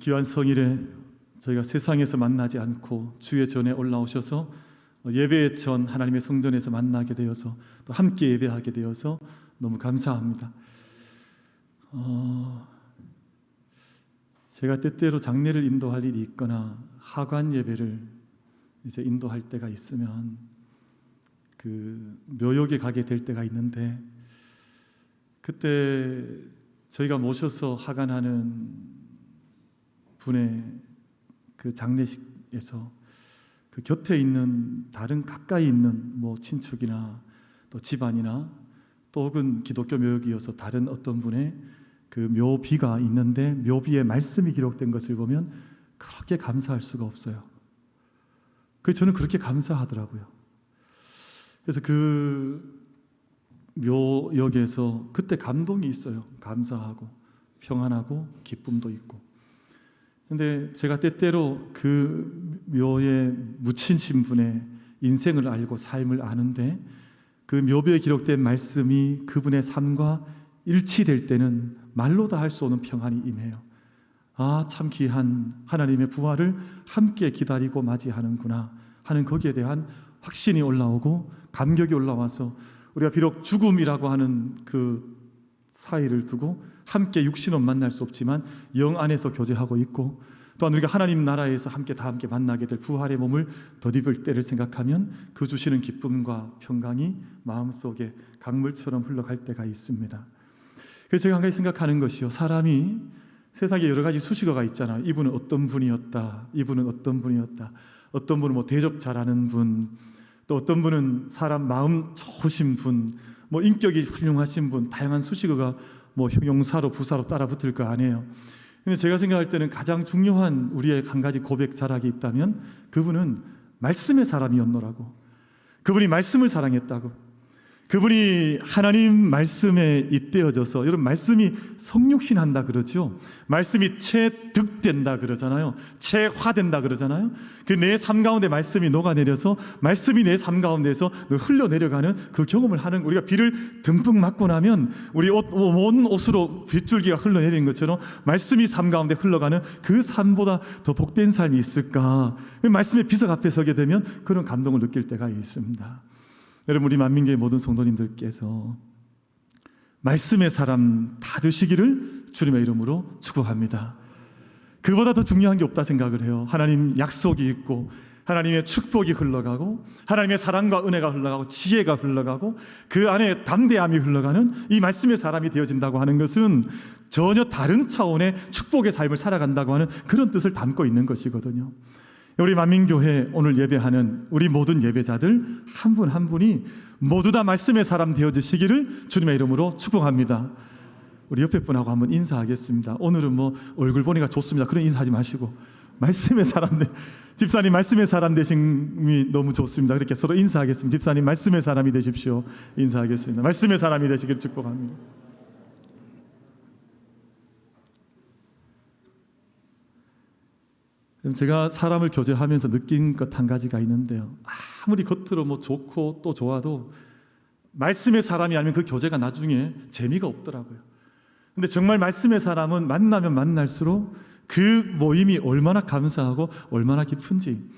귀한 성일에 저희가 세상에서 만나지 않고 주의 전에 올라오셔서 예배의 전 하나님의 성전에서 만나게 되어서 또 함께 예배하게 되어서 너무 감사합니다. 제가 때때로 장례를 인도할 일이 있거나 하관 예배를 이제 인도할 때가 있으면 그 묘역에 가게 될 때가 있는데, 그때 저희가 모셔서 하관하는 분의 그 장례식에서 그 곁에 있는 다른 가까이 있는 뭐 친척이나 또 집안이나 또 혹은 기독교 묘역이어서 다른 어떤 분의 그 묘비가 있는데 묘비에 말씀이 기록된 것을 보면 그렇게 감사할 수가 없어요. 저는 그렇게 감사하더라고요. 그래서 그 묘역에서 그때 감동이 있어요. 감사하고 평안하고 기쁨도 있고. 근데 제가 때때로 그 묘에 묻히신 분의 인생을 알고 삶을 아는데 그 묘비에 기록된 말씀이 그분의 삶과 일치될 때는 말로 다 할 수 없는 평안이 임해요. 아, 참 귀한 하나님의 부활을 함께 기다리고 맞이하는구나 하는 거기에 대한 확신이 올라오고 감격이 올라와서 우리가 비록 죽음이라고 하는 그 사이를 두고 함께 육신은 만날 수 없지만 영 안에서 교제하고 있고, 또한 우리가 하나님 나라에서 다 함께 만나게 될 부활의 몸을 덧입을 때를 생각하면 그 주시는 기쁨과 평강이 마음속에 강물처럼 흘러갈 때가 있습니다. 그래서 제가 한 가지 생각하는 것이요, 사람이 세상에 여러 가지 수식어가 있잖아요. 이분은 어떤 분이었다, 이분은 어떤 분이었다, 어떤 분은 뭐 대접 잘하는 분, 또 어떤 분은 사람 마음 좋으신 분, 뭐 인격이 훌륭하신 분, 다양한 수식어가 뭐 형용사로 부사로 따라 붙을 거 아니에요. 근데 제가 생각할 때는 가장 중요한 우리의 한 가지 고백 자락이 있다면 그분은 말씀의 사람이었노라고. 그분이 말씀을 사랑했다고. 그분이 하나님 말씀에 잇대어져서, 여러분 말씀이 성육신한다 그러죠. 말씀이 체득된다 그러잖아요. 체화된다 그러잖아요. 그 내 삶 가운데 말씀이 녹아내려서 말씀이 내 삶 가운데서 흘러내려가는 그 경험을 하는, 우리가 비를 듬뿍 맞고 나면 우리 온 옷으로 빗줄기가 흘러내리는 것처럼 말씀이 삶 가운데 흘러가는 그 삶보다 더 복된 삶이 있을까. 말씀의 비석 앞에 서게 되면 그런 감동을 느낄 때가 있습니다. 여러분, 우리 만민교회 모든 성도님들께서 말씀의 사람 다 되시기를 주님의 이름으로 축복합니다. 그보다 더 중요한 게 없다 생각을 해요. 하나님 약속이 있고 하나님의 축복이 흘러가고 하나님의 사랑과 은혜가 흘러가고 지혜가 흘러가고 그 안에 담대함이 흘러가는 이 말씀의 사람이 되어진다고 하는 것은 전혀 다른 차원의 축복의 삶을 살아간다고 하는 그런 뜻을 담고 있는 것이거든요. 우리 만민교회 오늘 예배하는 우리 모든 예배자들 한 분 한 분이 모두 다 말씀의 사람 되어주시기를 주님의 이름으로 축복합니다. 우리 옆에 분하고 한번 인사하겠습니다. 오늘은 뭐 얼굴 보니까 좋습니다. 그런 인사하지 마시고 말씀의 사람, 집사님 말씀의 사람 되심이 너무 좋습니다. 그렇게 서로 인사하겠습니다. 집사님 말씀의 사람이 되십시오. 인사하겠습니다. 말씀의 사람이 되시기를 축복합니다. 제가 사람을 교제하면서 느낀 것 한 가지가 있는데요, 아무리 겉으로 뭐 좋고 또 좋아도 말씀의 사람이 아니면 그 교제가 나중에 재미가 없더라고요. 근데 정말 말씀의 사람은 만나면 만날수록 그 모임이 얼마나 감사하고 얼마나 깊은지.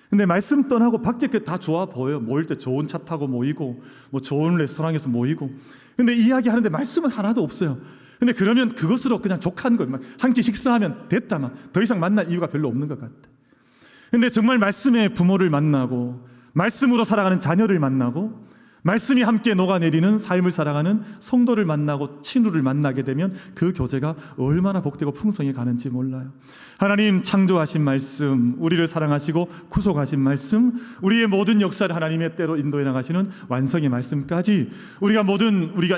근데 말씀 떠나고 밖에 다 좋아 보여요. 모일 때 좋은 차 타고 모이고 뭐 좋은 레스토랑에서 모이고, 근데 이야기하는데 말씀은 하나도 없어요. 근데 그러면 그것으로 그냥 족한 거예요. 한 끼 식사하면 됐다, 더 이상 만날 이유가 별로 없는 것 같아. 근데 정말 말씀의 부모를 만나고 말씀으로 살아가는 자녀를 만나고 말씀이 함께 녹아내리는 삶을 살아가는 성도를 만나고 친구를 만나게 되면 그 교제가 얼마나 복되고 풍성해 가는지 몰라요. 하나님 창조하신 말씀, 우리를 사랑하시고 구속하신 말씀, 우리의 모든 역사를 하나님의 때로 인도해 나가시는 완성의 말씀까지 우리가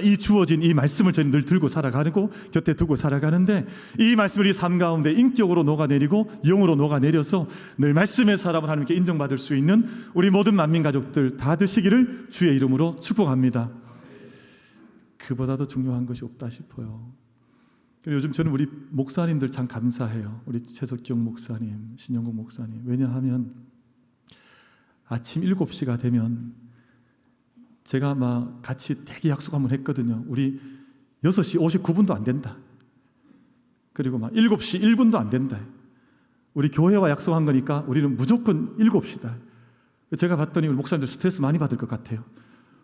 이 주어진 이 말씀을 저희는 늘 들고 살아가고 곁에 두고 살아가는데, 이 말씀을 이 삶 가운데 인격으로 녹아내리고 영으로 녹아내려서 늘 말씀의 사람을 하나님께 인정받을 수 있는 우리 모든 만민 가족들 다 되시기를 주의 이름으로 축복합니다. 그보다 더 중요한 것이 없다 싶어요. 요즘 저는 우리 목사님들 참 감사해요. 우리 최석경 목사님, 신영국 목사님. 왜냐하면 아침 7시가 되면 제가 막 같이 대기 약속 한번 했거든요. 우리 6시 59분도 안 된다. 그리고 막 7시 1분도 안 된다. 우리 교회와 약속한 거니까 우리는 무조건 7시다. 제가 봤더니 우리 목사님들 스트레스 많이 받을 것 같아요.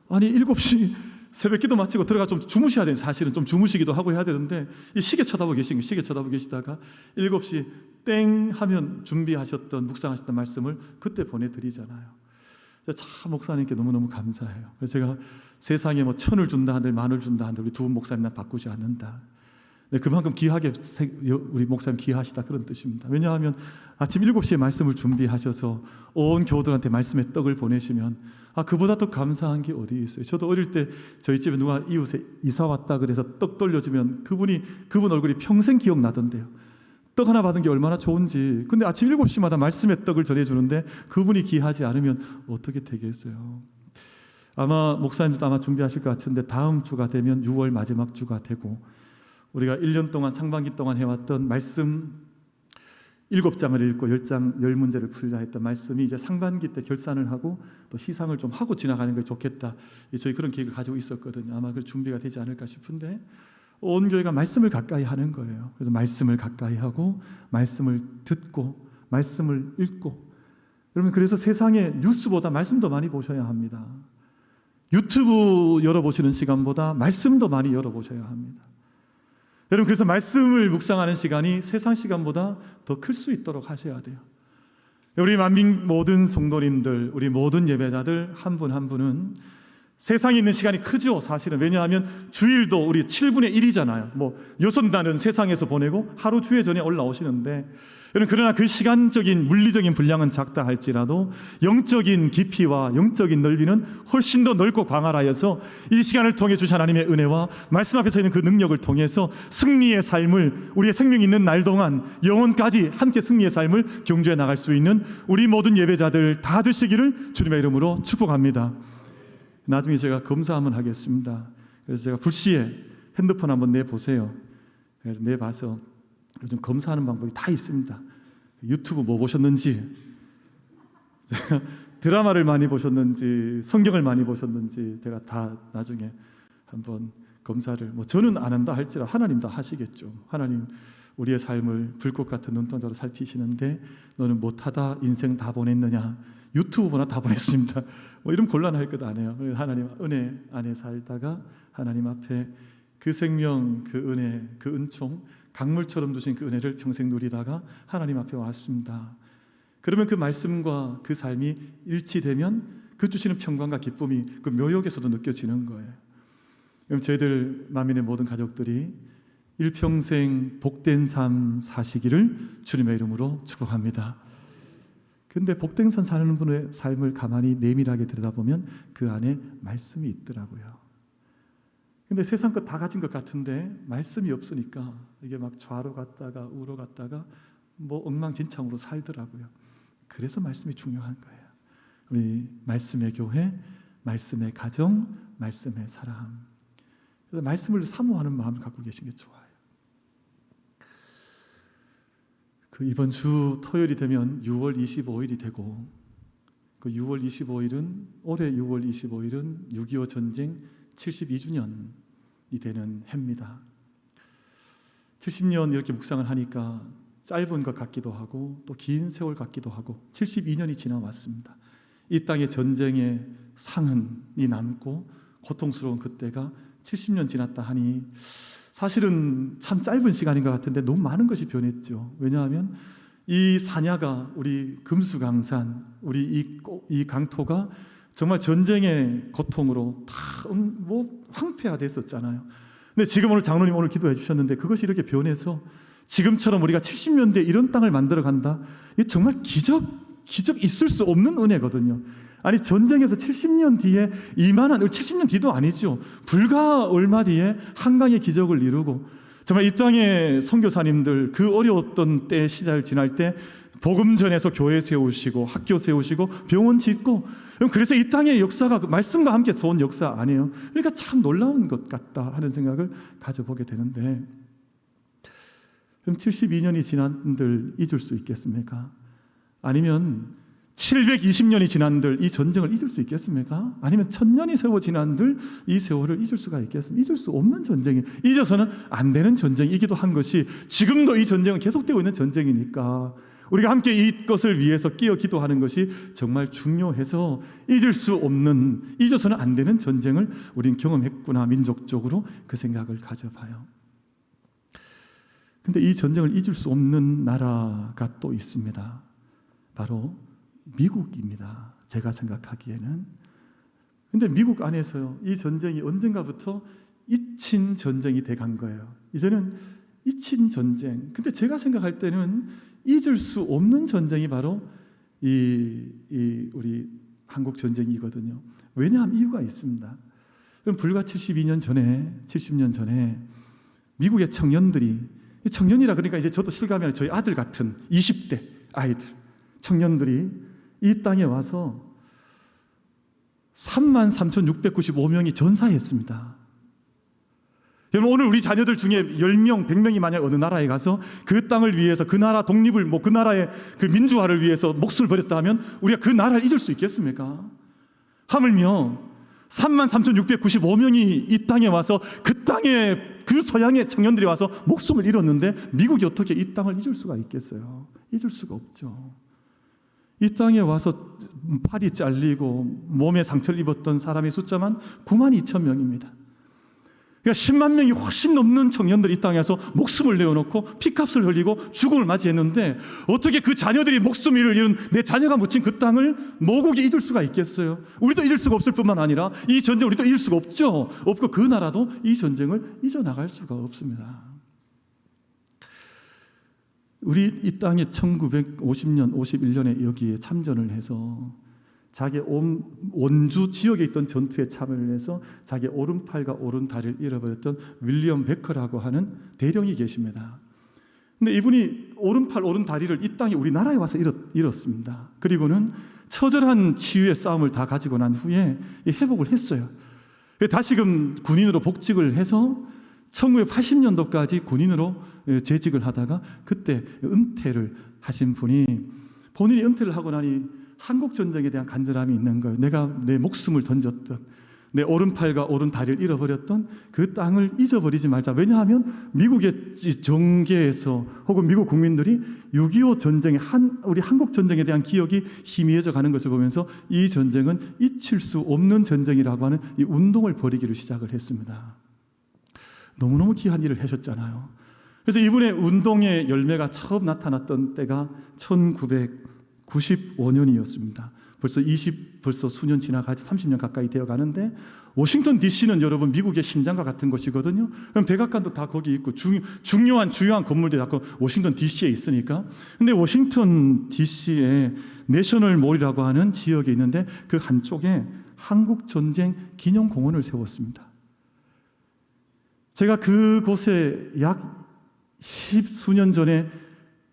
아니 7시 새벽기도 마치고 들어가 좀 주무셔야 되는, 사실은 좀 주무시기도 하고 해야 되는데 이 시계 쳐다보고 계시다가 7시 땡 하면 준비하셨던 묵상하셨던 말씀을 그때 보내드리잖아요. 참 목사님께 너무너무 감사해요. 그래서 제가 세상에 뭐 1,000을 준다 한들 10,000을 준다 한들 우리 두 분 목사님 난 바꾸지 않는다. 네, 그만큼 귀하게 우리 목사님 귀하시다, 그런 뜻입니다. 왜냐하면 아침 7시에 말씀을 준비하셔서 온 교우들한테 말씀의 떡을 보내시면 그보다 더 감사한 게 어디 있어요. 저도 어릴 때 저희 집에 누가 이웃에 이사 왔다 그래서 떡 돌려주면 그분 얼굴이 평생 기억나던데요. 떡 하나 받은 게 얼마나 좋은지. 근데 아침 7시마다 말씀의 떡을 전해주는데 그분이 귀하지 않으면 어떻게 되겠어요. 아마 목사님도 아마 준비하실 것 같은데 다음 주가 되면 6월 마지막 주가 되고 우리가 1년 동안 상반기 동안 해왔던 말씀 7장을 읽고 10문제를 풀자 했던 말씀이 이제 상반기 때 결산을 하고 또 시상을 좀 하고 지나가는 게 좋겠다. 저희 그런 계획을 가지고 있었거든요. 아마 그 준비가 되지 않을까 싶은데 온 교회가 말씀을 가까이 하는 거예요. 그래서 말씀을 가까이 하고 말씀을 듣고 말씀을 읽고, 여러분 그래서 세상에 뉴스보다 말씀도 많이 보셔야 합니다. 유튜브 열어보시는 시간보다 말씀도 많이 열어보셔야 합니다. 여러분 그래서 말씀을 묵상하는 시간이 세상 시간보다 더 클 수 있도록 하셔야 돼요. 우리 만민 모든 성도님들, 우리 모든 예배자들 한 분 한 분은 세상에 있는 시간이 크죠, 사실은. 왜냐하면 주일도 우리 7분의 1이잖아요. 뭐 요선단은 세상에서 보내고 하루 주회 전에 올라오시는데, 그러나 그 시간적인 물리적인 분량은 작다 할지라도 영적인 깊이와 영적인 넓이는 훨씬 더 넓고 광활하여서 이 시간을 통해 주신 하나님의 은혜와 말씀 앞에 서 있는 그 능력을 통해서 승리의 삶을, 우리의 생명이 있는 날 동안 영원까지 함께 승리의 삶을 경주해 나갈 수 있는 우리 모든 예배자들 다 되시기를 주님의 이름으로 축복합니다. 나중에 제가 검사 한번 하겠습니다. 그래서 제가 불시에 핸드폰 한번 내보세요. 내봐서 요즘 검사하는 방법이 다 있습니다. 유튜브 뭐 보셨는지, 드라마를 많이 보셨는지, 성경을 많이 보셨는지 제가 다 나중에 한번 검사를, 뭐 저는 안 한다 할지라 하나님 다 하시겠죠. 하나님 우리의 삶을 불꽃 같은 눈동자로 살피시는데 너는 못하다 인생 다 보냈느냐? 유튜브 보나 다 보냈습니다. 뭐 이런 곤란할 것 아니에요. 하나님 은혜 안에 살다가 하나님 앞에 그 생명, 그 은혜, 그 은총, 강물처럼 주신 그 은혜를 평생 누리다가 하나님 앞에 왔습니다. 그러면 그 말씀과 그 삶이 일치되면 그 주시는 평강과 기쁨이 그 묘역에서도 느껴지는 거예요. 그럼 저희들 만민의 모든 가족들이 일평생 복된 삶 사시기를 주님의 이름으로 축복합니다. 근데 복된 삶 사는 분의 삶을 가만히 내밀하게 들여다보면 그 안에 말씀이 있더라고요. 근데 세상 것 다 가진 것 같은데 말씀이 없으니까 이게 막 좌로 갔다가 우로 갔다가 뭐 엉망진창으로 살더라고요. 그래서 말씀이 중요한 거예요. 우리 말씀의 교회, 말씀의 가정, 말씀의 사람. 그래서 말씀을 사모하는 마음을 갖고 계신 게 좋아요. 그 이번 주 토요일이 되면 6월 25일이 되고, 그 6월 25일은 올해 6월 25일은 6.25 전쟁 72주년이 되는 해입니다. 70년 이렇게 묵상을 하니까 짧은 것 같기도 하고 또 긴 세월 같기도 하고 72년이 지나왔습니다. 이 땅의 전쟁의 상흔이 남고 고통스러운 그때가 70년 지났다 하니 사실은 참 짧은 시간인 것 같은데 너무 많은 것이 변했죠. 왜냐하면 이 산야가, 우리 금수강산, 우리 이 강토가 정말 전쟁의 고통으로 다 황폐화됐었잖아요. 근데 지금 오늘 장로님 오늘 기도해 주셨는데 그것이 이렇게 변해서 지금처럼 우리가 70년대에 이런 땅을 만들어 간다. 이게 정말 기적 있을 수 없는 은혜거든요. 아니 전쟁에서 70년 뒤에 이만한, 70년 뒤도 아니죠. 불과 얼마 뒤에 한강의 기적을 이루고 정말 이 땅의 선교사님들 그 어려웠던 때 시절 지날 때 복음 전에서 교회 세우시고 학교 세우시고 병원 짓고, 그래서 이 땅의 역사가 말씀과 함께 온 역사 아니에요. 그러니까 참 놀라운 것 같다 하는 생각을 가져보게 되는데, 그럼 72년이 지난들 잊을 수 있겠습니까? 아니면 720년이 지난들 이 전쟁을 잊을 수 있겠습니까? 아니면 1000년이 세워 지난들 이 세월을 잊을 수가 있겠습니까? 잊을 수 없는 전쟁이, 잊어서는 안 되는 전쟁이기도 한 것이 지금도 이 전쟁은 계속되고 있는 전쟁이니까 우리가 함께 이것을 위해서 끼어 기도하는 것이 정말 중요해서 잊을 수 없는, 잊어서는 안 되는 전쟁을 우린 경험했구나, 민족적으로 그 생각을 가져봐요. 근데 이 전쟁을 잊을 수 없는 나라가 또 있습니다. 바로 미국입니다. 제가 생각하기에는. 근데 미국 안에서요, 이 전쟁이 언젠가부터 잊힌 전쟁이 돼간 거예요. 이제는 잊힌 전쟁. 근데 제가 생각할 때는 잊을 수 없는 전쟁이 바로 우리 한국 전쟁이거든요. 왜냐하면 이유가 있습니다. 그럼 불과 70년 전에 미국의 청년들이, 청년이라 그러니까 이제 저도 실감이 저희 아들 같은 20대 아이들, 청년들이 이 땅에 와서 33,695명이 전사했습니다. 여러분, 오늘 우리 자녀들 중에 10명, 100명이 만약 어느 나라에 가서 그 땅을 위해서, 그 나라 독립을, 그 나라의 그 민주화를 위해서 목숨을 버렸다 하면 우리가 그 나라를 잊을 수 있겠습니까? 하물며 33,695명이 이 땅에 와서 그 땅에, 그 서양의 청년들이 와서 목숨을 잃었는데 미국이 어떻게 이 땅을 잊을 수가 있겠어요? 잊을 수가 없죠. 이 땅에 와서 팔이 잘리고 몸에 상처를 입었던 사람의 숫자만 92,000명입니다. 그러니까 10만 명이 훨씬 넘는 청년들이 이 땅에서 목숨을 내어놓고 피값을 흘리고 죽음을 맞이했는데 어떻게 그 자녀들이 목숨을 잃은 내 자녀가 묻힌 그 땅을 모국이 잊을 수가 있겠어요? 우리도 잊을 수가 없을 뿐만 아니라 이 전쟁을 우리도 잊을 수가 없죠. 없고 그 나라도 이 전쟁을 잊어나갈 수가 없습니다. 우리 이 땅에 1950년, 51년에 여기에 참전을 해서 자기 원주 지역에 있던 전투에 참여를 해서 자기 오른팔과 오른다리를 잃어버렸던 윌리엄 베커라고 하는 대령이 계십니다. 근데 이분이 오른팔, 오른다리를 이 땅에 우리나라에 와서 잃었습니다. 그리고는 처절한 치유의 싸움을 다 가지고 난 후에 회복을 했어요. 다시금 군인으로 복직을 해서 1980년도까지 군인으로 재직을 하다가 그때 은퇴를 하신 분이, 본인이 은퇴를 하고 나니 한국 전쟁에 대한 간절함이 있는 거예요. 내가 내 목숨을 던졌던, 내 오른팔과 오른다리를 잃어버렸던 그 땅을 잊어버리지 말자. 왜냐하면 미국의 정계에서 혹은 미국 국민들이 6.25 전쟁에 우리 한국 전쟁에 대한 기억이 희미해져 가는 것을 보면서 이 전쟁은 잊힐 수 없는 전쟁이라고 하는 이 운동을 벌이기를 시작을 했습니다. 너무너무 귀한 일을 하셨잖아요. 그래서 이분의 운동의 열매가 처음 나타났던 때가 1995년이었습니다. 벌써 수년 지나가지 30년 가까이 되어 가는데, 워싱턴 DC는 여러분 미국의 심장과 같은 곳이거든요. 그럼 백악관도 다 거기 있고 중요한 건물들이 다 워싱턴 DC에 있으니까. 근데 워싱턴 DC에 내셔널 몰이라고 하는 지역에 있는데 그 한쪽에 한국 전쟁 기념공원을 세웠습니다. 제가 그곳에 약 10수년 전에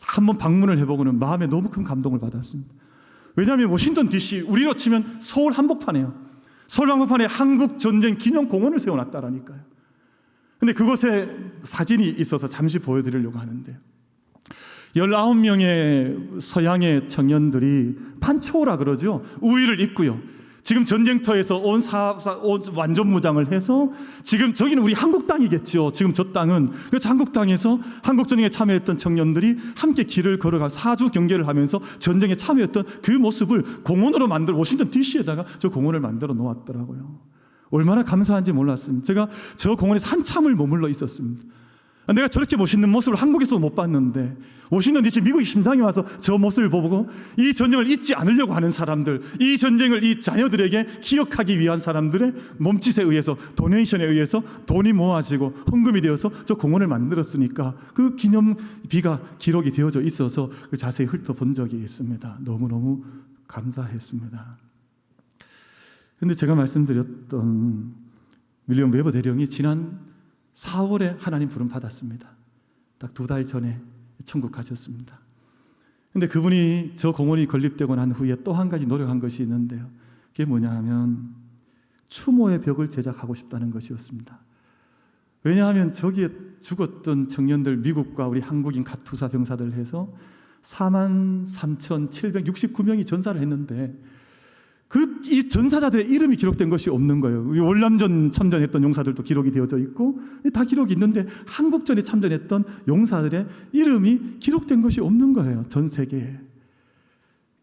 한번 방문을 해보고는 마음에 너무 큰 감동을 받았습니다. 왜냐하면 워싱턴 DC, 우리로 치면 서울 한복판이에요. 서울 한복판에 한국 전쟁 기념공원을 세워놨다라니까요. 근데 그곳에 사진이 있어서 잠시 보여드리려고 하는데요. 19명의 서양의 청년들이 판초라 그러죠. 우위를 입고요. 지금 전쟁터에서 온 완전 무장을 해서, 지금 저기는 우리 한국 땅이겠죠. 지금 저 땅은. 그래서 한국 땅에서 한국 전쟁에 참여했던 청년들이 함께 길을 걸어가 사주 경계를 하면서 전쟁에 참여했던 그 모습을 공원으로 만들어 워싱턴 DC에다가 저 공원을 만들어 놓았더라고요. 얼마나 감사한지 몰랐습니다. 제가 저 공원에서 한참을 머물러 있었습니다. 내가 저렇게 멋있는 모습을 한국에서도 못 봤는데, 워싱턴 DC 미국의 심장에 와서 저 모습을 보고 이 전쟁을 잊지 않으려고 하는 사람들, 이 전쟁을 이 자녀들에게 기억하기 위한 사람들의 몸짓에 의해서, 도네이션에 의해서 돈이 모아지고 헌금이 되어서 저 공원을 만들었으니까 그 기념비가 기록이 되어져 있어서 자세히 훑어본 적이 있습니다. 너무너무 감사했습니다. 그런데 제가 말씀드렸던 윌리엄 웨버 대령이 지난 4월에 하나님 부름 받았습니다. 딱 2달 전에 천국 가셨습니다. 그런데 그분이 저 공원이 건립되고 난 후에 또 한 가지 노력한 것이 있는데요. 그게 뭐냐 하면 추모의 벽을 제작하고 싶다는 것이었습니다. 왜냐하면 저기에 죽었던 청년들, 미국과 우리 한국인 가투사 병사들 해서 43,769명이 전사를 했는데 이 전사자들의 이름이 기록된 것이 없는 거예요. 월남전 참전했던 용사들도 기록이 되어져 있고 다 기록이 있는데 한국전에 참전했던 용사들의 이름이 기록된 것이 없는 거예요. 전 세계에.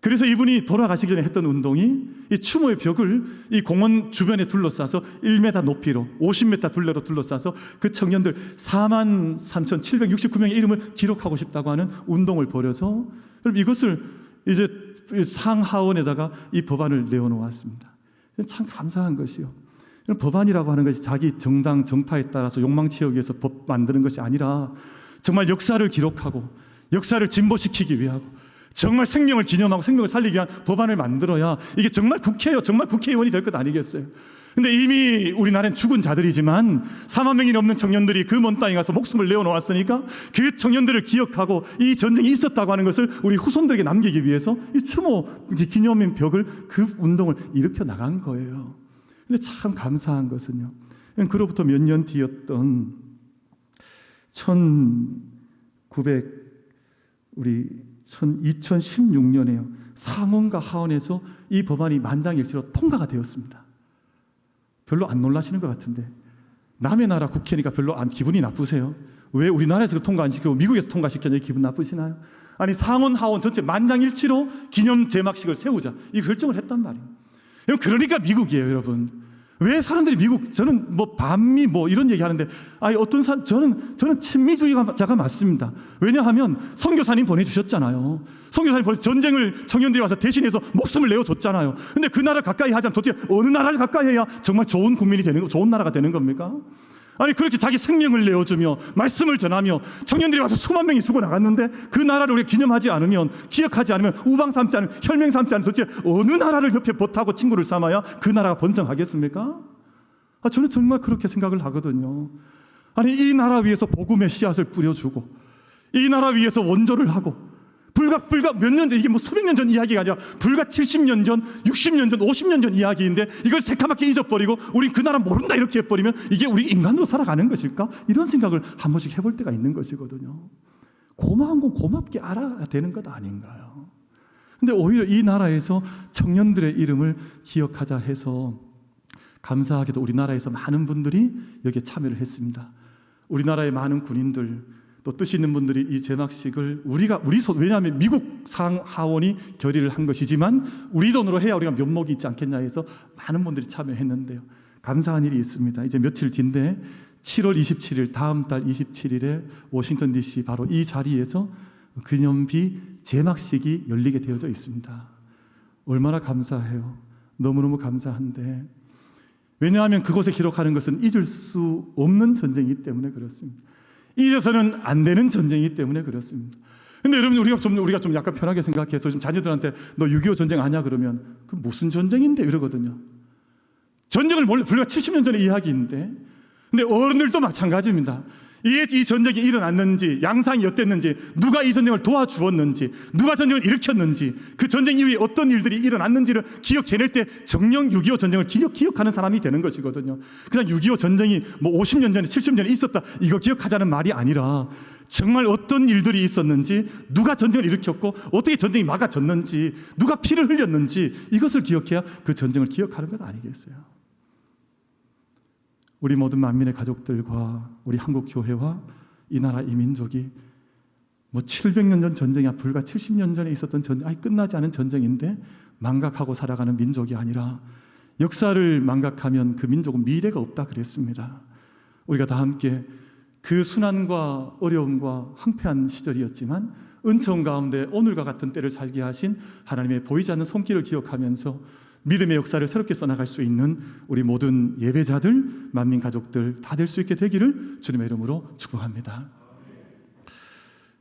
그래서 이분이 돌아가시기 전에 했던 운동이 이 추모의 벽을 이 공원 주변에 둘러싸서 1m 높이로 50m 둘레로 둘러싸서 그 청년들 43,769명의 이름을 기록하고 싶다고 하는 운동을 벌여서 이것을 이제 상하원에다가 이 법안을 내어놓았습니다. 참 감사한 것이요. 법안이라고 하는 것이 자기 정당 정파에 따라서 욕망 채우기 위해서 법 만드는 것이 아니라 정말 역사를 기록하고 역사를 진보시키기 위하고 정말 생명을 기념하고 생명을 살리기 위한 법안을 만들어야 이게 정말 국회요, 정말 국회의원이 될 것 아니겠어요? 근데 이미 우리나라는 죽은 자들이지만 4만 명이 넘는 청년들이 그 먼 땅에 가서 목숨을 내어놓았으니까 그 청년들을 기억하고 이 전쟁이 있었다고 하는 것을 우리 후손들에게 남기기 위해서 이 추모 기념인 벽을 그 운동을 일으켜 나간 거예요. 근데 참 감사한 것은요, 그로부터 몇 년 뒤였던 2016년에요. 상원과 하원에서 이 법안이 만장일치로 통과가 되었습니다. 별로 안 놀라시는 것 같은데 남의 나라 국회니까 별로 안 기분이 나쁘세요? 왜 우리나라에서 통과 안 시키고 미국에서 통과시켰냐 기분 나쁘시나요? 아니 상원 하원 전체 만장일치로 기념 제막식을 세우자 이 결정을 했단 말이에요. 그러니까 미국이에요, 여러분. 왜 사람들이 미국, 저는 뭐 반미 뭐 이런 얘기 하는데 아니 어떤 사람 저는 친미주의자가 맞습니다. 왜냐하면 선교사님 보내주셨잖아요. 선교사님 전쟁을 청년들이 와서 대신해서 목숨을 내어줬잖아요. 근데 그 나라 가까이 하자면 도대체 어느 나라를 가까이 해야 정말 좋은 국민이 되는, 좋은 나라가 되는 겁니까? 아니 그렇게 자기 생명을 내어주며 말씀을 전하며 청년들이 와서 수만 명이 죽어나갔는데 그 나라를 우리가 기념하지 않으면, 기억하지 않으면, 우방 삼지 않으면, 혈맹 삼지 않으면 도대체 어느 나라를 옆에 보타고 친구를 삼아야 그 나라가 번성하겠습니까? 저는 정말 그렇게 생각을 하거든요. 아니 이 나라 위에서 복음의 씨앗을 뿌려주고 이 나라 위에서 원조를 하고 불과 몇 년 전, 이게 뭐 수백 년 전 이야기가 아니라 불과 70년 전, 60년 전, 50년 전 이야기인데 이걸 새카맣게 잊어버리고 우린 그 나라 모른다 이렇게 해버리면 이게 우리 인간으로 살아가는 것일까? 이런 생각을 한 번씩 해볼 때가 있는 것이거든요. 고마운 건 고맙게 알아야 되는 것 아닌가요? 근데 오히려 이 나라에서 청년들의 이름을 기억하자 해서 감사하게도 우리나라에서 많은 분들이 여기에 참여를 했습니다. 우리나라의 많은 군인들 또 뜻 있는 분들이 이 제막식을 왜냐하면 미국 상하원이 결의를 한 것이지만 우리 돈으로 해야 우리가 면목이 있지 않겠냐 해서 많은 분들이 참여했는데요. 감사한 일이 있습니다. 이제 며칠 뒤인데 7월 27일 다음 달 27일에 워싱턴 DC 바로 이 자리에서 기념비 제막식이 열리게 되어져 있습니다. 얼마나 감사해요. 너무너무 감사한데 왜냐하면 그곳에 기록하는 것은 잊을 수 없는 전쟁이기 때문에 그렇습니다. 잊어서는 안 되는 전쟁이기 때문에 그렇습니다. 근데 여러분 우리가 좀 약간 편하게 생각해서 좀 자녀들한테 너 6.25 전쟁 아냐 그러면 그 무슨 전쟁인데 이러거든요. 전쟁을 불과 70년 전의 이야기인데 근데 어른들도 마찬가지입니다. 이 전쟁이 일어났는지 양상이 어땠는지 누가 이 전쟁을 도와주었는지 누가 전쟁을 일으켰는지 그 전쟁 이후에 어떤 일들이 일어났는지를 기억해낼 때 정녕 6.25 전쟁을 기억하는 사람이 되는 것이거든요. 그냥 6.25 전쟁이 뭐 50년 전에 70년 전에 있었다 이거 기억하자는 말이 아니라 정말 어떤 일들이 있었는지 누가 전쟁을 일으켰고 어떻게 전쟁이 막아졌는지 누가 피를 흘렸는지 이것을 기억해야 그 전쟁을 기억하는 것 아니겠어요? 우리 모든 만민의 가족들과 우리 한국 교회와 이 나라 이 민족이 뭐 700년 전 전쟁이야 불과 70년 전에 있었던 전쟁, 끝나지 않은 전쟁인데 망각하고 살아가는 민족이 아니라 역사를 망각하면 그 민족은 미래가 없다 그랬습니다. 우리가 다 함께 그 순환과 어려움과 황폐한 시절이었지만 은총 가운데 오늘과 같은 때를 살게 하신 하나님의 보이지 않는 손길을 기억하면서 믿음의 역사를 새롭게 써나갈 수 있는 우리 모든 예배자들, 만민 가족들 다 될 수 있게 되기를 주님의 이름으로 축복합니다.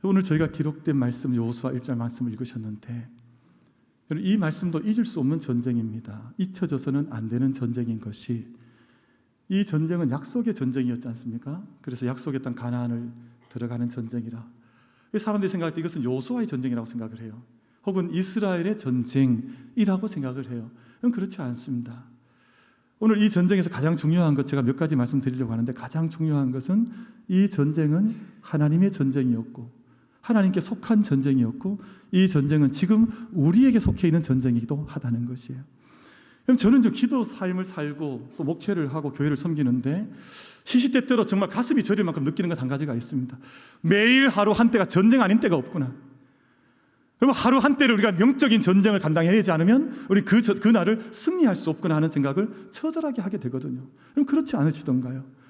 오늘 저희가 기록된 말씀 여호수아 1장 말씀을 읽으셨는데 이 말씀도 잊을 수 없는 전쟁입니다. 잊혀져서는 안 되는 전쟁인 것이 이 전쟁은 약속의 전쟁이었지 않습니까? 그래서 약속의 땅 가나안을 들어가는 전쟁이라 사람들이 생각할 때 이것은 여호수아의 전쟁이라고 생각을 해요. 혹은 이스라엘의 전쟁이라고 생각을 해요. 그렇지 않습니다. 오늘 이 전쟁에서 가장 중요한 것 제가 몇 가지 말씀드리려고 하는데 가장 중요한 것은 이 전쟁은 하나님의 전쟁이었고 하나님께 속한 전쟁이었고 이 전쟁은 지금 우리에게 속해 있는 전쟁이기도 하다는 것이에요. 그럼 저는 저 기도 삶을 살고 또 목회를 하고 교회를 섬기는데 시시때때로 정말 가슴이 저릴 만큼 느끼는 것 한 가지가 있습니다. 매일 하루 한때가 전쟁 아닌 때가 없구나. 그러면 하루 한때를 우리가 영적인 전쟁을 감당해내지 않으면 우리 그날을 승리할 수 없구나 하는 생각을 처절하게 하게 되거든요. 그럼 그렇지 않으시던가요?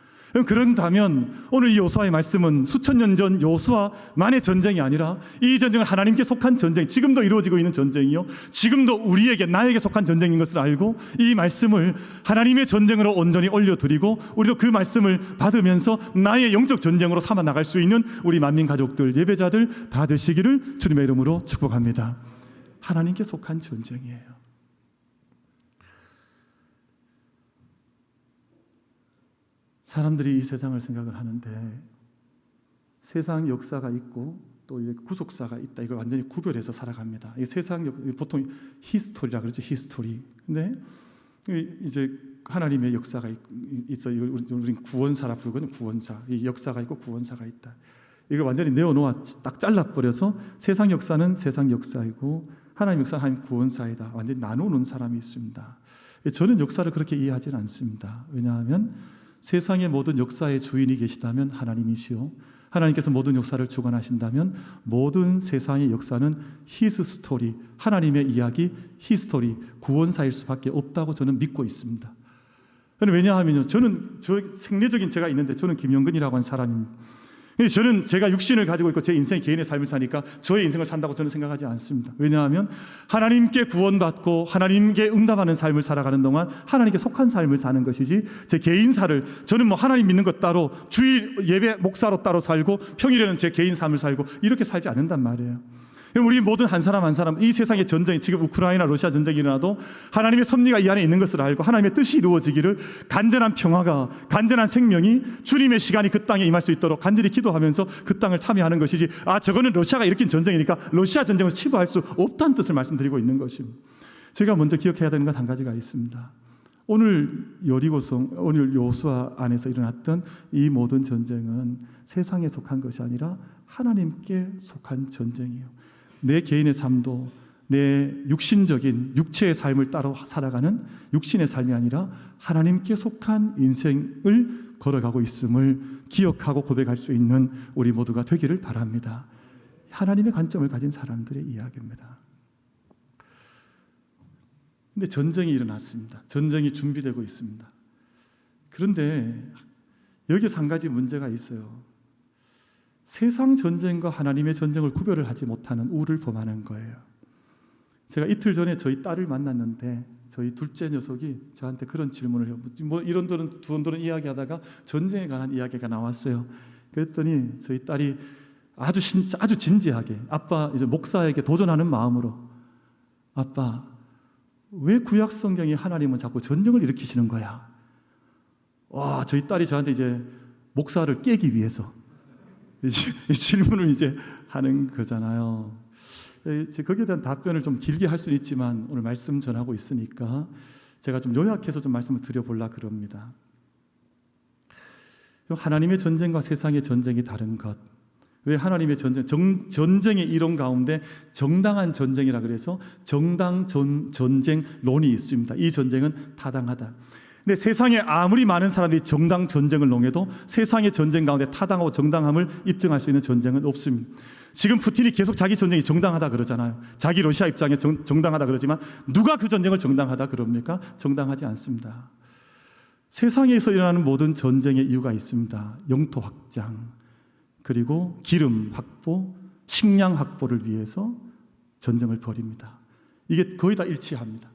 그런다면 오늘 이 요수아의 말씀은 수천 년 전 요수아만의 전쟁이 아니라 이 전쟁은 하나님께 속한 전쟁, 지금도 이루어지고 있는 전쟁이요, 지금도 우리에게 나에게 속한 전쟁인 것을 알고 이 말씀을 하나님의 전쟁으로 온전히 올려드리고 우리도 그 말씀을 받으면서 나의 영적 전쟁으로 삼아 나갈 수 있는 우리 만민 가족들, 예배자들 다 되시기를 주님의 이름으로 축복합니다. 하나님께 속한 전쟁이에요. 사람들이 이 세상을 생각을 하는데 세상 역사가 있고 또 구속사가 있다. 이걸 완전히 구별해서 살아갑니다. 이 세상 보통 히스토리라 그러죠. 히스토리. 근데 이제 하나님의 역사가 있어요. 우리는 구원사라 부르거든요. 구원사. 이 역사가 있고 구원사가 있다. 이걸 완전히 내어놓아 딱 잘라버려서 세상 역사는 세상 역사이고 하나님 역사는 하나님 구원사이다. 완전히 나누는 사람이 있습니다. 저는 역사를 그렇게 이해하지는 않습니다. 왜냐하면 세상의 모든 역사의 주인이 계시다면 하나님이시오, 하나님께서 모든 역사를 주관하신다면 모든 세상의 역사는 히스 스토리, 하나님의 이야기, 히스토리, 구원사일 수밖에 없다고 저는 믿고 있습니다. 왜냐하면요, 저는 생리적인 제가 있는데 저는 김영근이라고 하는 사람입니다. 저는 제가 육신을 가지고 있고 제 인생 개인의 삶을 사니까 저의 인생을 산다고 저는 생각하지 않습니다. 왜냐하면 하나님께 구원받고 하나님께 응답하는 삶을 살아가는 동안 하나님께 속한 삶을 사는 것이지 제 개인사를 저는 뭐 하나님 믿는 것 따로 주일 예배 목사로 따로 살고 평일에는 제 개인 삶을 살고 이렇게 살지 않는단 말이에요. 우리 모든 한 사람 한 사람 이 세상의 전쟁이 지금 우크라이나 러시아 전쟁이 일어나도 하나님의 섭리가 이 안에 있는 것을 알고 하나님의 뜻이 이루어지기를 간절한 평화가 간절한 생명이 주님의 시간이 그 땅에 임할 수 있도록 간절히 기도하면서 그 땅을 참여하는 것이지 저거는 러시아가 일으킨 전쟁이니까 러시아 전쟁을 치부할 수 없다는 뜻을 말씀드리고 있는 것입니다. 제가 먼저 기억해야 되는 것 한 가지가 있습니다. 오늘 여리고성 오늘 요수아 안에서 일어났던 이 모든 전쟁은 세상에 속한 것이 아니라 하나님께 속한 전쟁이에요. 내 개인의 삶도 내 육신적인 육체의 삶을 따로 살아가는 육신의 삶이 아니라 하나님께 속한 인생을 걸어가고 있음을 기억하고 고백할 수 있는 우리 모두가 되기를 바랍니다. 하나님의 관점을 가진 사람들의 이야기입니다. 근데 전쟁이 일어났습니다. 전쟁이 준비되고 있습니다. 그런데 여기서 한 가지 문제가 있어요. 세상 전쟁과 하나님의 전쟁을 구별을 하지 못하는 우를 범하는 거예요. 제가 이틀 전에 저희 딸을 만났는데 저희 둘째 녀석이 저한테 그런 질문을 해요. 뭐 이런저런 두런두런 이야기하다가 전쟁에 관한 이야기가 나왔어요. 그랬더니 저희 딸이 아주 진지하게 아빠 이제 목사에게 도전하는 마음으로 아빠 왜 구약 성경에 하나님은 자꾸 전쟁을 일으키시는 거야? 와, 저희 딸이 저한테 이제 목사를 깨기 위해서 이 질문을 이제 하는 거잖아요. 거기에 대한 답변을 좀 길게 할 수는 있지만 오늘 말씀 전하고 있으니까 제가 좀 요약해서 좀 말씀을 드려보려고 그럽니다. 하나님의 전쟁과 세상의 전쟁이 다른 것. 왜 하나님의 전쟁의 이론 가운데 정당한 전쟁이라 그래서 정당 전쟁론이 있습니다. 이 전쟁은 타당하다. 근데 세상에 아무리 많은 사람들이 정당 전쟁을 농해도 세상의 전쟁 가운데 타당하고 정당함을 입증할 수 있는 전쟁은 없습니다. 지금 푸틴이 계속 자기 전쟁이 정당하다 그러잖아요. 자기 러시아 입장에 정당하다 그러지만 누가 그 전쟁을 정당하다 그럽니까? 정당하지 않습니다. 세상에서 일어나는 모든 전쟁의 이유가 있습니다. 영토 확장, 그리고 기름 확보, 식량 확보를 위해서 전쟁을 벌입니다. 이게 거의 다 일치합니다.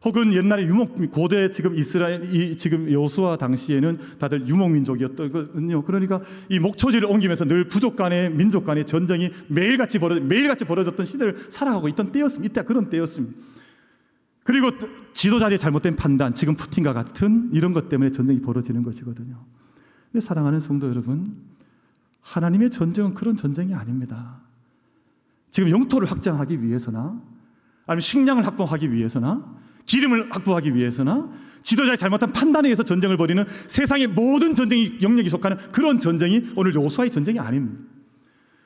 혹은 옛날에 고대 지금 이스라엘 지금 여호수아 당시에는 다들 유목민족이었거든요. 그러니까 이 목초지를 옮기면서 늘 부족 간의 민족 간의 전쟁이 매일같이 벌어졌던 시대를 살아가고 있던 때였습니다. 이때 그런 때였습니다. 그리고 지도자의 잘못된 판단, 지금 푸틴과 같은 이런 것 때문에 전쟁이 벌어지는 것이거든요. 근데 사랑하는 성도 여러분, 하나님의 전쟁은 그런 전쟁이 아닙니다. 지금 영토를 확장하기 위해서나 아니면 식량을 확보하기 위해서나 기름을 확보하기 위해서나 지도자의 잘못한 판단에 의해서 전쟁을 벌이는 세상의 모든 전쟁이 영역이 속하는 그런 전쟁이 오늘 요수아의 전쟁이 아닙니다.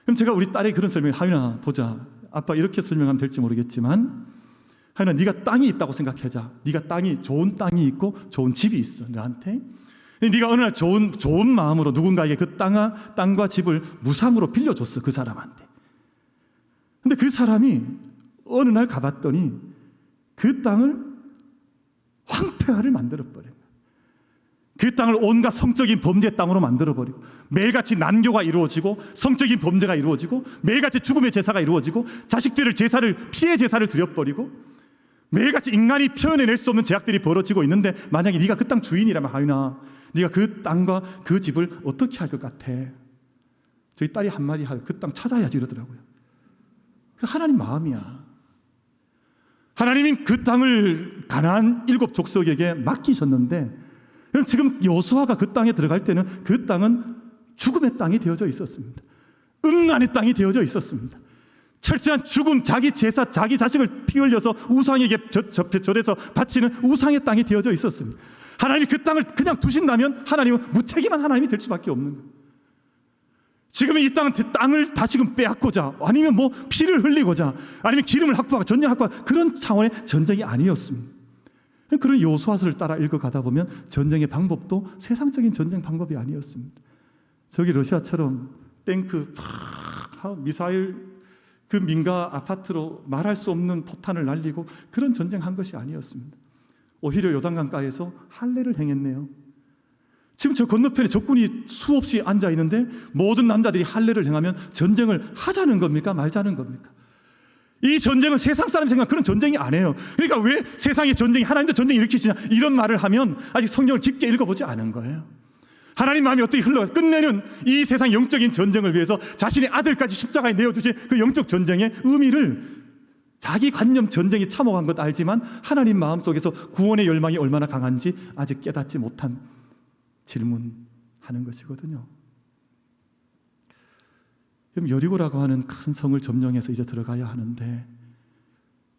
그럼 제가 우리 딸에게 그런 설명을, 하윤아 보자, 아빠 이렇게 설명하면 될지 모르겠지만 하윤아 네가 땅이 있다고 생각하자. 네가 땅이, 좋은 땅이 있고 좋은 집이 있어 너한테. 네가 어느 날 좋은 마음으로 누군가에게 그 땅과 집을 무상으로 빌려줬어, 그 사람한테. 근데 그 사람이 어느 날 가봤더니 그 땅을 황폐화를 만들어버려요. 그 땅을 온갖 성적인 범죄 땅으로 만들어버리고 매일같이 난교가 이루어지고 성적인 범죄가 이루어지고 매일같이 죽음의 제사가 이루어지고 자식들을 피해 제사를 드려버리고 매일같이 인간이 표현해낼 수 없는 죄악들이 벌어지고 있는데, 만약에 네가 그 땅 주인이라면 하윤아, 네가 그 땅과 그 집을 어떻게 할 것 같아? 저희 딸이 한마디 하요. 그 땅 찾아야지 이러더라고요. 하나님 마음이야. 하나님이 그 땅을 가나안 7 족속에게 맡기셨는데, 지금 여호수아가 그 땅에 들어갈 때는 그 땅은 죽음의 땅이 되어져 있었습니다. 음란의 땅이 되어져 있었습니다. 철저한 죽음, 자기 제사, 자기 자식을 피 흘려서 우상에게 절해서 바치는 우상의 땅이 되어져 있었습니다. 하나님이 그 땅을 그냥 두신다면 하나님은 무책임한 하나님이 될 수밖에 없는 거예요. 지금 이 땅을 다시금 빼앗고자, 아니면 뭐 피를 흘리고자, 아니면 기름을 확보하고 전쟁을 확보하고, 그런 차원의 전쟁이 아니었습니다. 그런 여호수아서를 따라 읽어가다 보면 전쟁의 방법도 세상적인 전쟁 방법이 아니었습니다. 저기 러시아처럼 탱크 미사일, 그 민가 아파트로 말할 수 없는 포탄을 날리고 그런 전쟁한 것이 아니었습니다. 오히려 요단강가에서 할례를 행했네요. 지금 저 건너편에 적군이 수없이 앉아 있는데 모든 남자들이 할례를 행하면 전쟁을 하자는 겁니까? 말자는 겁니까? 이 전쟁은 세상 사람이 생각하는 그런 전쟁이 아니에요. 그러니까 왜 세상의 전쟁이, 하나님도 전쟁 일으키시냐, 이런 말을 하면 아직 성경을 깊게 읽어보지 않은 거예요. 하나님 마음이 어떻게 흘러가 끝내는 이 세상 영적인 전쟁을 위해서 자신의 아들까지 십자가에 내어주신 그 영적 전쟁의 의미를, 자기 관념 전쟁이 참혹한 것 알지만 하나님 마음속에서 구원의 열망이 얼마나 강한지 아직 깨닫지 못한 질문하는 것이거든요. 그럼 여리고라고 하는 큰 성을 점령해서 이제 들어가야 하는데,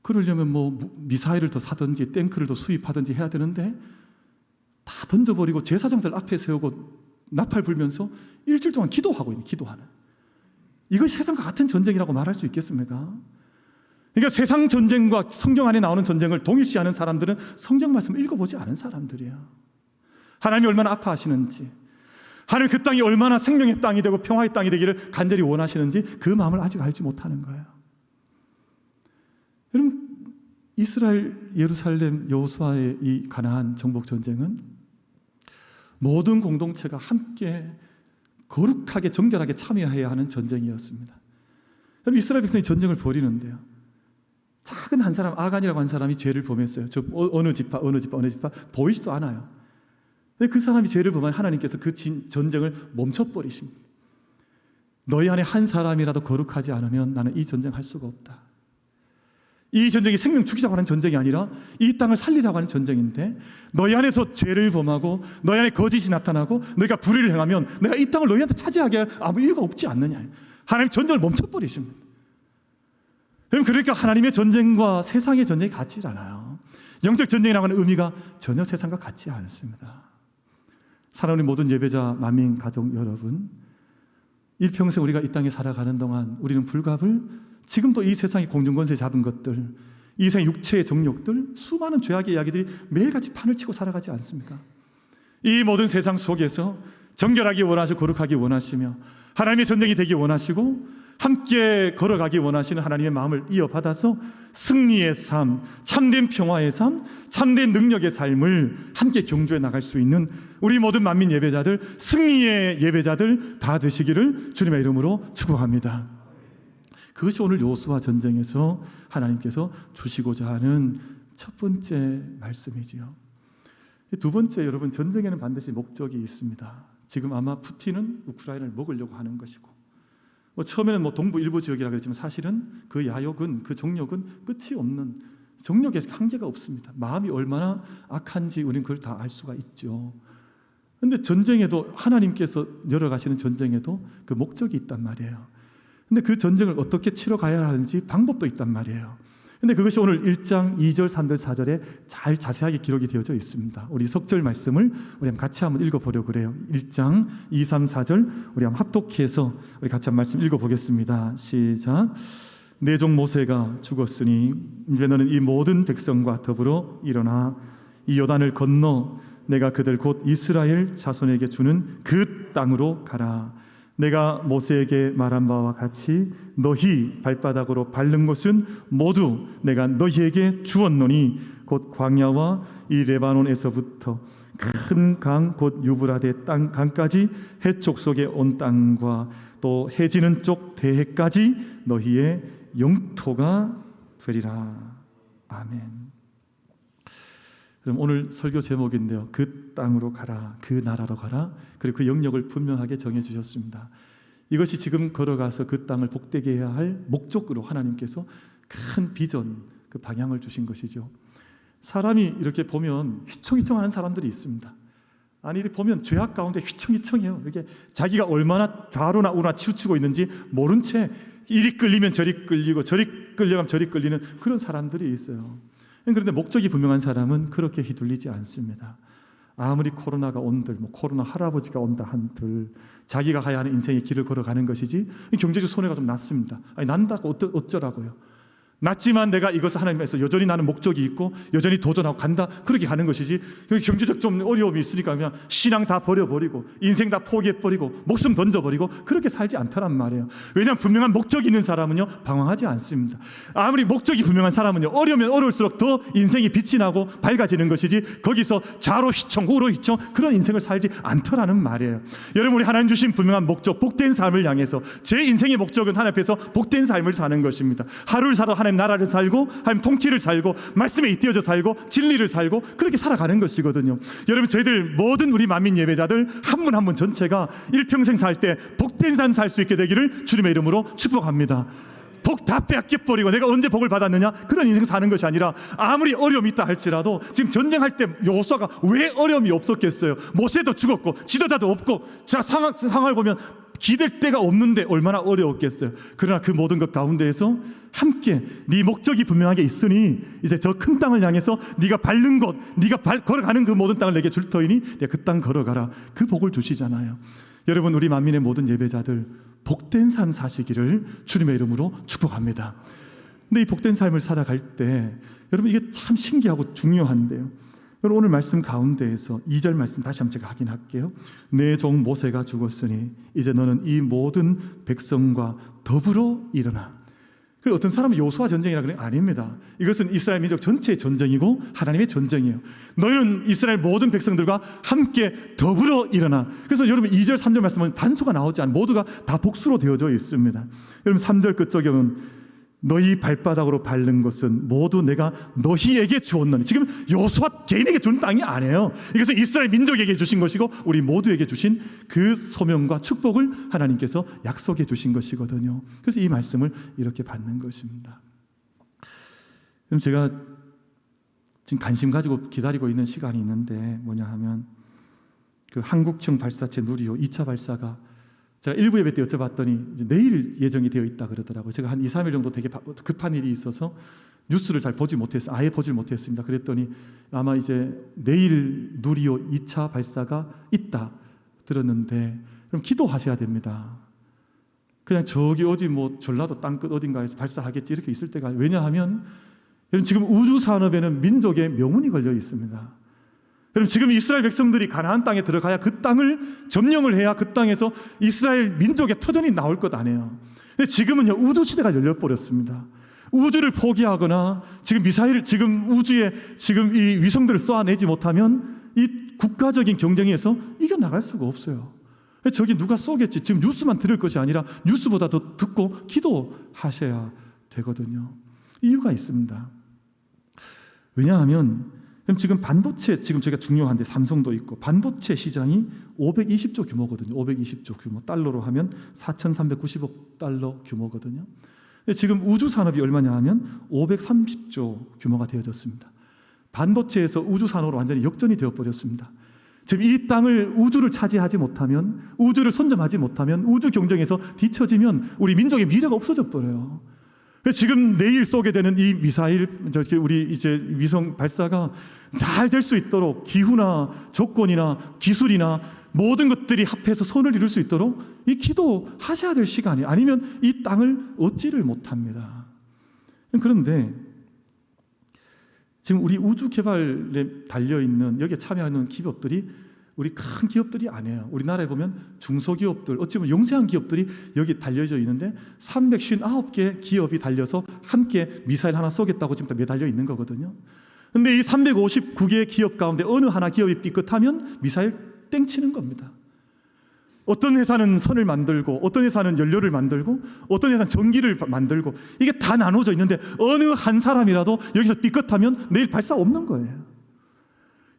그러려면 뭐 미사일을 더 사든지 탱크를 더 수입하든지 해야 되는데 다 던져버리고 제사장들 앞에 세우고 나팔 불면서 일주일 동안 기도하는, 이것이 세상과 같은 전쟁이라고 말할 수 있겠습니까? 그러니까 세상 전쟁과 성경 안에 나오는 전쟁을 동일시하는 사람들은 성경 말씀을 읽어보지 않은 사람들이에요. 하나님이 얼마나 아파하시는지, 하나님 그 땅이 얼마나 생명의 땅이 되고 평화의 땅이 되기를 간절히 원하시는지 그 마음을 아직 알지 못하는 거예요. 여러분, 이스라엘, 예루살렘, 여호수아의 이 가나안 정복 전쟁은 모든 공동체가 함께 거룩하게 정결하게 참여해야 하는 전쟁이었습니다. 여러분, 이스라엘 백성이 전쟁을 벌이는데요, 작은 한 사람, 아간이라고 한 사람이 죄를 범했어요. 저 어느 지파 보이지도 않아요. 근데 그 사람이 죄를 범한 하나님께서 그 전쟁을 멈춰버리십니다. 너희 안에 한 사람이라도 거룩하지 않으면 나는 이 전쟁 할 수가 없다. 이 전쟁이 생명 죽이자고 하는 전쟁이 아니라 이 땅을 살리자고 하는 전쟁인데, 너희 안에서 죄를 범하고 너희 안에 거짓이 나타나고 너희가 불의를 행하면 내가 이 땅을 너희한테 차지하게 할 아무 이유가 없지 않느냐. 하나님 전쟁을 멈춰버리십니다. 그러니까 하나님의 전쟁과 세상의 전쟁이 같지 않아요. 영적 전쟁이라고 하는 의미가 전혀 세상과 같지 않습니다. 사랑하는 모든 예배자, 만민, 가족 여러분, 일평생 우리가 이 땅에 살아가는 동안 우리는 불갑을, 지금도 이 세상의 공중권세 잡은 것들, 이 세상의 육체의 정욕들, 수많은 죄악의 이야기들이 매일같이 판을 치고 살아가지 않습니까? 이 모든 세상 속에서 정결하기 원하시고 거룩하기 원하시며 하나님의 전쟁이 되기 원하시고 함께 걸어가기 원하시는 하나님의 마음을 이어받아서 승리의 삶, 참된 평화의 삶, 참된 능력의 삶을 함께 경주해 나갈 수 있는 우리 모든 만민 예배자들, 승리의 예배자들 다 되시기를 주님의 이름으로 축복합니다. 그것이 오늘 여호수아 전쟁에서 하나님께서 주시고자 하는 첫 번째 말씀이지요. 두 번째, 여러분, 전쟁에는 반드시 목적이 있습니다. 지금 아마 푸틴은 우크라이나를 먹으려고 하는 것이고, 처음에는 동부 일부 지역이라고 했지만 사실은 그 야욕은, 그 정욕은 끝이 없는, 정욕에 한계가 없습니다. 마음이 얼마나 악한지 우리는 그걸 다 알 수가 있죠. 그런데 전쟁에도, 하나님께서 열어가시는 전쟁에도 그 목적이 있단 말이에요. 근데 그 전쟁을 어떻게 치러 가야 하는지 방법도 있단 말이에요. 근데 그것이 오늘 1장 2절, 3절, 4절에 잘 자세하게 기록이 되어져 있습니다. 우리 석절 말씀을 우리 같이 한번 읽어보려고 그래요. 1장 2, 3, 4절 우리 한번 합독해서 우리 같이 한번 말씀 읽어보겠습니다. 시작. 내 종 모세가 죽었으니 이제 너는 이 모든 백성과 더불어 일어나 이 요단을 건너 내가 그들 곧 이스라엘 자손에게 주는 그 땅으로 가라. 내가 모세에게 말한 바와 같이 너희 발바닥으로 밟는 곳은 모두 내가 너희에게 주었노니 곧 광야와 이 레바논에서부터 큰 강 곧 유브라데 땅 강까지 해쪽 속에 온 땅과 또 해지는 쪽 대해까지 너희의 영토가 되리라. 아멘. 그럼 오늘 설교 제목인데요, 그 땅으로 가라, 그 나라로 가라. 그리고 그 영역을 분명하게 정해 주셨습니다. 이것이 지금 걸어가서 그 땅을 복되게 해야 할 목적으로 하나님께서 큰 비전, 그 방향을 주신 것이죠. 사람이 이렇게 보면 휘청휘청하는 사람들이 있습니다. 아니 이렇게 보면 죄악 가운데 휘청휘청해요. 이렇게 자기가 얼마나 좌로나 우로나 치우치고 있는지 모른 채 이리 끌리면 저리 끌리고 저리 끌려가면 저리 끌리는 그런 사람들이 있어요. 그런데 목적이 분명한 사람은 그렇게 휘둘리지 않습니다. 아무리 코로나가 온들, 코로나 할아버지가 온다 한들 자기가 가야 하는 인생의 길을 걸어가는 것이지 경제적 손해가 좀 났습니다. 아니 난다고 어쩌라고요. 났지만 내가 이것을 하나님께서 여전히 나는 목적이 있고 여전히 도전하고 간다, 그렇게 가는 것이지 경제적 좀 어려움이 있으니까 그냥 신앙 다 버려버리고 인생 다 포기해버리고 목숨 던져버리고 그렇게 살지 않더란 말이에요. 왜냐하면 분명한 목적이 있는 사람은요 방황하지 않습니다. 아무리 목적이 분명한 사람은요 어려우면 어려울수록 더 인생이 빛이 나고 밝아지는 것이지 거기서 좌로 휘청 우로 휘청 그런 인생을 살지 않더라는 말이에요. 여러분, 우리 하나님 주신 분명한 목적, 복된 삶을 향해서 제 인생의 목적은 하나님 앞에서 복된 삶을 사는 것입니다. 하루를 살아 하나님 나라를 살고 하나님 통치를 살고 말씀에 잇대어져 살고 진리를 살고 그렇게 살아가는 것이거든요. 여러분, 저희들 모든 우리 만민 예배자들 한 분 한 분 전체가 일평생 살 때 복된 삶 살 수 있게 되기를 주님의 이름으로 축복합니다. 복 다 빼앗겨버리고 내가 언제 복을 받았느냐 그런 인생 사는 것이 아니라 아무리 어려움이 있다 할지라도 지금 전쟁할 때 여호수아가 왜 어려움이 없었겠어요. 모세도 죽었고 지도자도 없고 자 상황을 보면 기댈 데가 없는데 얼마나 어려웠겠어요. 그러나 그 모든 것 가운데에서 함께 네 목적이 분명하게 있으니 이제 저 큰 땅을 향해서 네가 밟는 곳, 네가 걸어가는 그 모든 땅을 내게 줄 터이니 내가 그 땅 걸어가라. 그 복을 주시잖아요. 여러분, 우리 만민의 모든 예배자들 복된 삶 사시기를 주님의 이름으로 축복합니다. 근데 이 복된 삶을 살아갈 때 여러분 이게 참 신기하고 중요한데요. 여러분, 오늘 말씀 가운데에서 2절 말씀 다시 한번 제가 확인할게요. 내 종 모세가 죽었으니 이제 너는 이 모든 백성과 더불어 일어나. 그리고 어떤 사람은 여호수아 전쟁이라 그래요? 아닙니다. 이것은 이스라엘 민족 전체의 전쟁이고 하나님의 전쟁이에요. 너희는 이스라엘 모든 백성들과 함께 더불어 일어나. 그래서 여러분 2절 3절 말씀은 단수가 나오지 않아요. 모두가 다 복수로 되어져 있습니다. 여러분 3절 끝쪽에 보면 너희 발바닥으로 밟는 것은 모두 내가 너희에게 주었노니. 지금 여호수아 개인에게 준 땅이 아니에요. 이것은 이스라엘 민족에게 주신 것이고 우리 모두에게 주신 그 소명과 축복을 하나님께서 약속해 주신 것이거든요. 그래서 이 말씀을 이렇게 받는 것입니다. 그럼 제가 지금 관심 가지고 기다리고 있는 시간이 있는데 뭐냐 하면 그 한국형 발사체 누리호 2차 발사가 제가 일부 예배 때 여쭤봤더니 이제 내일 예정이 되어 있다 그러더라고요. 제가 한 2, 3일 정도 되게 급한 일이 있어서 뉴스를 잘 보지 못했어요. 아예 보질 못했습니다. 그랬더니 아마 이제 내일 누리호 2차 발사가 있다 들었는데 그럼 기도하셔야 됩니다. 그냥 저기 어디 뭐 전라도 땅끝 어딘가에서 발사하겠지 이렇게 있을 때가 아니에요. 왜냐하면 여러분 지금 우주 산업에는 민족의 명운이 걸려 있습니다. 여러분 지금 이스라엘 백성들이 가나안 땅에 들어가야 그 땅을 점령을 해야 그 땅에서 이스라엘 민족의 터전이 나올 것 아니에요. 근데 지금은요 우주 시대가 열려버렸습니다. 우주를 포기하거나 지금 미사일 지금 우주에 지금 이 위성들을 쏘아내지 못하면 이 국가적인 경쟁에서 이겨나갈 수가 없어요. 저기 누가 쏘겠지 지금 뉴스만 들을 것이 아니라 뉴스보다 더 듣고 기도하셔야 되거든요. 이유가 있습니다. 왜냐하면 지금 반도체 지금 저희가 중요한데 삼성도 있고 반도체 시장이 520조 규모거든요. 520조 규모 달러로 하면 4,390억 달러 규모거든요. 근데 지금 우주 산업이 얼마냐 하면 530조 규모가 되어졌습니다. 반도체에서 우주 산업으로 완전히 역전이 되어 버렸습니다. 지금 이 땅을 우주를 차지하지 못하면 우주를 선점하지 못하면 우주 경쟁에서 뒤처지면 우리 민족의 미래가 없어져 버려요. 지금 내일 쏘게 되는 이 미사일, 우리 이제 위성 발사가 잘 될 수 있도록 기후나 조건이나 기술이나 모든 것들이 합해서 선을 이룰 수 있도록 이 기도하셔야 될 시간이, 아니면 이 땅을 얻지를 못합니다. 그런데 지금 우리 우주 개발에 달려 있는, 여기에 참여하는 기업들이 우리 큰 기업들이 아니에요. 우리나라에 보면 중소기업들, 어찌 보면 영세한 기업들이 여기 달려져 있는데 359개 기업이 달려서 함께 미사일 하나 쏘겠다고 지금 매달려 있는 거거든요. 근데 이 359개의 기업 가운데 어느 하나 기업이 삐끗하면 미사일 땡치는 겁니다. 어떤 회사는 선을 만들고, 어떤 회사는 연료를 만들고, 어떤 회사는 전기를 만들고, 이게 다 나눠져 있는데 어느 한 사람이라도 여기서 삐끗하면 내일 발사 없는 거예요.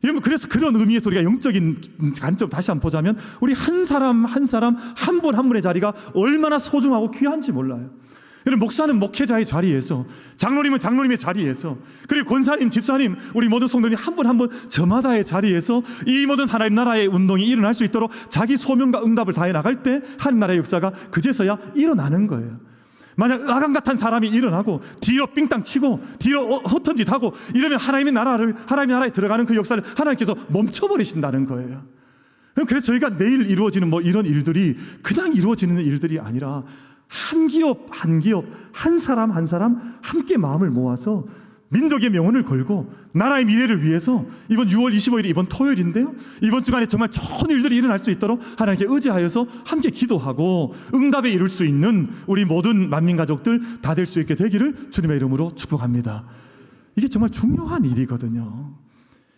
여러분, 그래서 그런 의미에서 우리가 영적인 관점 다시 한번 보자면, 우리 한 사람 한 사람, 한 분 한 분의 자리가 얼마나 소중하고 귀한지 몰라요. 여러분, 목사는 목회자의 자리에서, 장로님은 장로님의 자리에서, 그리고 권사님, 집사님, 우리 모든 성도님 한 분 한 분 저마다의 자리에서 이 모든 하나님 나라의 운동이 일어날 수 있도록 자기 소명과 응답을 다해 나갈 때 하나님 나라의 역사가 그제서야 일어나는 거예요. 만약 아간 같은 사람이 일어나고 뒤로 삥땅 치고 뒤로 허튼 짓 하고 이러면 하나님의 나라에 들어가는 그 역사를 하나님께서 멈춰버리신다는 거예요. 그래서 저희가 내일 이루어지는 이런 일들이 그냥 이루어지는 일들이 아니라 한 기업 한 기업, 한 사람 한 사람 함께 마음을 모아서 민족의 명언을 걸고 나라의 미래를 위해서, 이번 6월 25일 이번 토요일인데요, 이번 주간에 정말 좋은 일들이 일어날 수 있도록 하나님께 의지하여서 함께 기도하고 응답에 이룰 수 있는 우리 모든 만민 가족들 다 될 수 있게 되기를 주님의 이름으로 축복합니다. 이게 정말 중요한 일이거든요.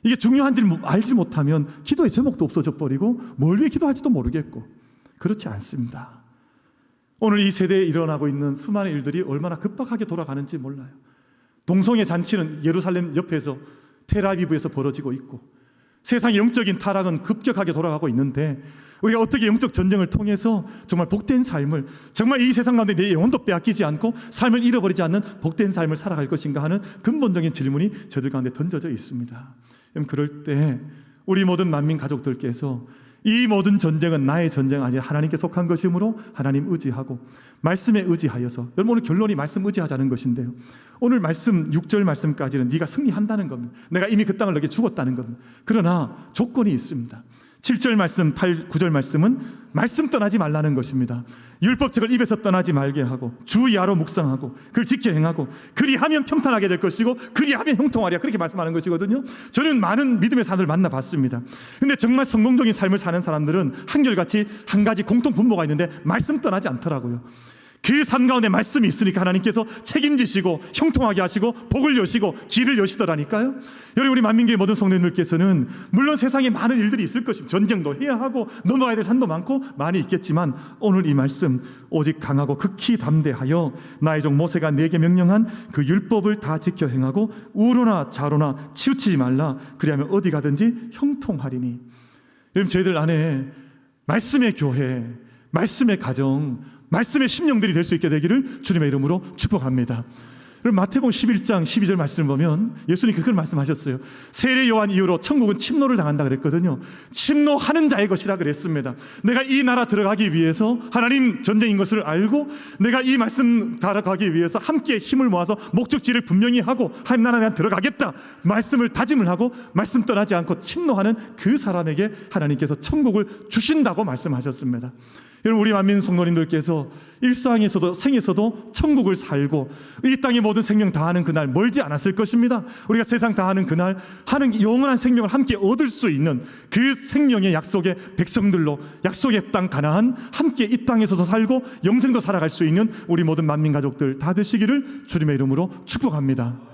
이게 중요한지를 알지 못하면 기도의 제목도 없어져 버리고 뭘 위해 기도할지도 모르겠고, 그렇지 않습니다. 오늘 이 세대에 일어나고 있는 수많은 일들이 얼마나 급박하게 돌아가는지 몰라요. 동성애 잔치는 예루살렘 옆에서 텔아비브에서 벌어지고 있고, 세상의 영적인 타락은 급격하게 돌아가고 있는데, 우리가 어떻게 영적 전쟁을 통해서 정말 복된 삶을, 정말 이 세상 가운데 내 영혼도 빼앗기지 않고 삶을 잃어버리지 않는 복된 삶을 살아갈 것인가 하는 근본적인 질문이 저들 가운데 던져져 있습니다. 그럴 때 우리 모든 만민 가족들께서 이 모든 전쟁은 나의 전쟁 아니라 하나님께 속한 것이므로 하나님 의지하고 말씀에 의지하여서, 여러분 오늘 결론이 말씀 의지하자는 것인데요, 오늘 말씀 6절 말씀까지는 네가 승리한다는 겁니다. 내가 이미 그 땅을 너에게 주었다는 겁니다. 그러나 조건이 있습니다. 7절 말씀, 9절 말씀은 말씀 떠나지 말라는 것입니다. 율법책을 입에서 떠나지 말게 하고 주야로 묵상하고 그를 지켜 행하고 그리하면 평탄하게 될 것이고 그리하면 형통하리라, 그렇게 말씀하는 것이거든요. 저는 많은 믿음의 사람들을 만나봤습니다. 근데 정말 성공적인 삶을 사는 사람들은 한결같이 한 가지 공통 분모가 있는데 말씀 떠나지 않더라고요. 그 삶 가운데 말씀이 있으니까 하나님께서 책임지시고 형통하게 하시고 복을 여시고 길을 여시더라니까요. 여러분, 우리 만민교회 모든 성도님들께서는 물론 세상에 많은 일들이 있을 것입니다. 전쟁도 해야 하고 넘어가야 될 산도 많고 많이 있겠지만, 오늘 이 말씀 오직 강하고 극히 담대하여 나의 종 모세가 내게 명령한 그 율법을 다 지켜 행하고 우로나 좌로나 치우치지 말라. 그리하면 어디 가든지 형통하리니. 여러분, 저희들 안에 말씀의 교회, 말씀의 가정, 말씀의 심령들이 될 수 있게 되기를 주님의 이름으로 축복합니다. 마태복음 11장 12절 말씀을 보면 예수님께서 그런 말씀하셨어요. 세례 요한 이후로 천국은 침노를 당한다 그랬거든요. 침노하는 자의 것이라 그랬습니다. 내가 이 나라 들어가기 위해서 하나님 전쟁인 것을 알고, 내가 이 말씀 따라가기 위해서 함께 힘을 모아서 목적지를 분명히 하고 하나님 나라에 대한 들어가겠다 말씀을 다짐을 하고 말씀 떠나지 않고 침노하는 그 사람에게 하나님께서 천국을 주신다고 말씀하셨습니다. 여러분, 우리 만민 성도님들께서 일상에서도 생에서도 천국을 살고 이 땅의 모든 생명 다하는 그날 멀지 않았을 것입니다. 우리가 세상 다하는 그날 하는 영원한 생명을 함께 얻을 수 있는 그 생명의 약속의 백성들로, 약속의 땅 가나안 함께 이 땅에서도 살고 영생도 살아갈 수 있는 우리 모든 만민 가족들 다 되시기를 주님의 이름으로 축복합니다.